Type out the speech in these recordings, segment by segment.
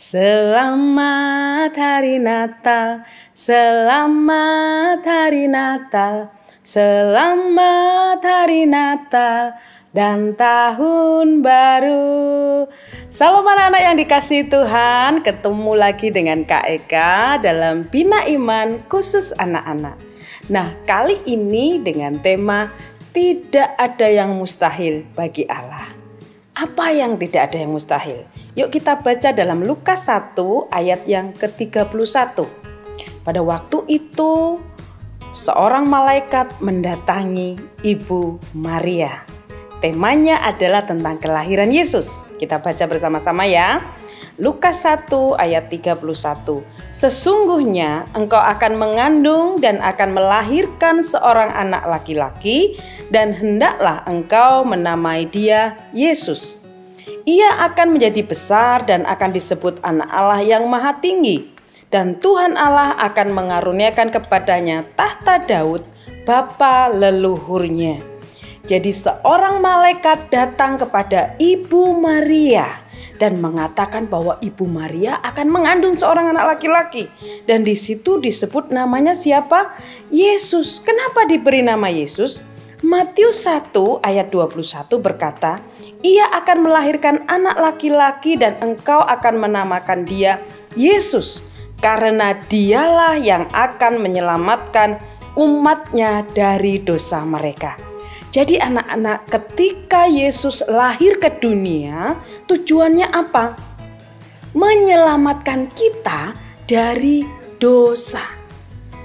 Selamat hari Natal, selamat hari Natal, selamat hari Natal dan tahun baru. Salam anak-anak yang dikasihi Tuhan, ketemu lagi dengan Kak Eka dalam Bina Iman khusus anak-anak. Nah, kali ini dengan tema tidak ada yang mustahil bagi Allah. Apa yang tidak ada yang mustahil? Yuk kita baca dalam Lukas 1 ayat yang ke-31. Pada waktu itu seorang malaikat mendatangi Ibu Maria. Temanya adalah tentang kelahiran Yesus. Kita baca bersama-sama ya. Lukas 1 ayat 31. Sesungguhnya engkau akan mengandung dan akan melahirkan seorang anak laki-laki, dan hendaklah engkau menamai dia Yesus. Ia akan menjadi besar dan akan disebut anak Allah yang maha tinggi. Dan Tuhan Allah akan mengaruniakan kepadanya tahta Daud, bapa leluhurnya. Jadi seorang malaikat datang kepada Ibu Maria dan mengatakan bahwa Ibu Maria akan mengandung seorang anak laki-laki. Dan di situ disebut namanya siapa? Yesus. Kenapa diberi nama Yesus? Matius 1 ayat 21 berkata, ia akan melahirkan anak laki-laki dan engkau akan menamakan dia Yesus, karena dialah yang akan menyelamatkan umatnya dari dosa mereka. Jadi anak-anak, ketika Yesus lahir ke dunia, tujuannya apa? Menyelamatkan kita dari dosa.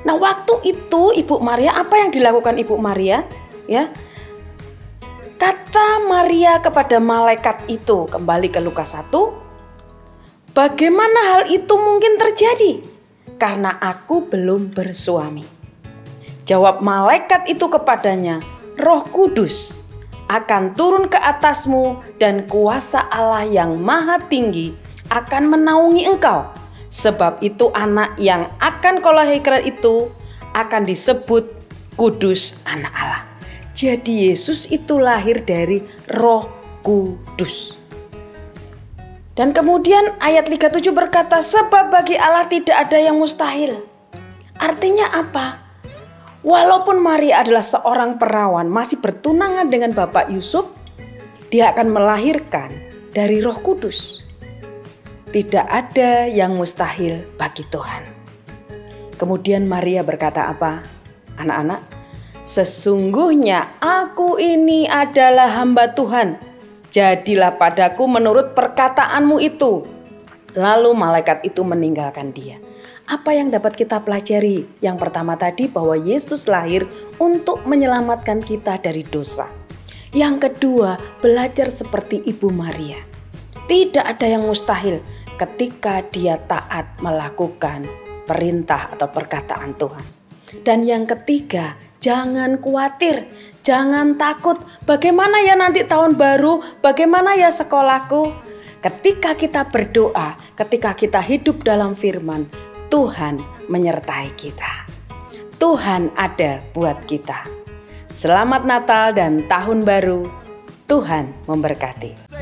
Nah, waktu itu Ibu Maria, apa yang dilakukan Ibu Maria? Ya, kata Maria kepada malaikat itu, kembali ke Lukas 1, bagaimana hal itu mungkin terjadi? Karena aku belum bersuami. Jawab malaikat itu kepadanya, Roh Kudus akan turun ke atasmu dan kuasa Allah yang maha tinggi akan menaungi engkau. Sebab itu anak yang akan kau lahirkan itu akan disebut Kudus, anak Allah. Jadi Yesus itu lahir dari Roh Kudus. Dan kemudian ayat 37 berkata, sebab bagi Allah tidak ada yang mustahil. Artinya apa? Walaupun Maria adalah seorang perawan, masih bertunangan dengan Bapak Yusuf, dia akan melahirkan dari Roh Kudus. Tidak ada yang mustahil bagi Tuhan. Kemudian Maria berkata apa? Anak-anak, sesungguhnya aku ini adalah hamba Tuhan. Jadilah padaku menurut perkataanmu itu. Lalu malaikat itu meninggalkan dia. Apa yang dapat kita pelajari? Yang pertama tadi bahwa Yesus lahir untuk menyelamatkan kita dari dosa. Yang kedua, belajar seperti Ibu Maria. Tidak ada yang mustahil ketika dia taat melakukan perintah atau perkataan Tuhan. Dan yang ketiga, jangan khawatir, jangan takut. Bagaimana ya nanti tahun baru? Bagaimana ya sekolahku? Ketika kita berdoa, ketika kita hidup dalam firman, Tuhan menyertai kita. Tuhan ada buat kita. Selamat Natal dan Tahun Baru. Tuhan memberkati.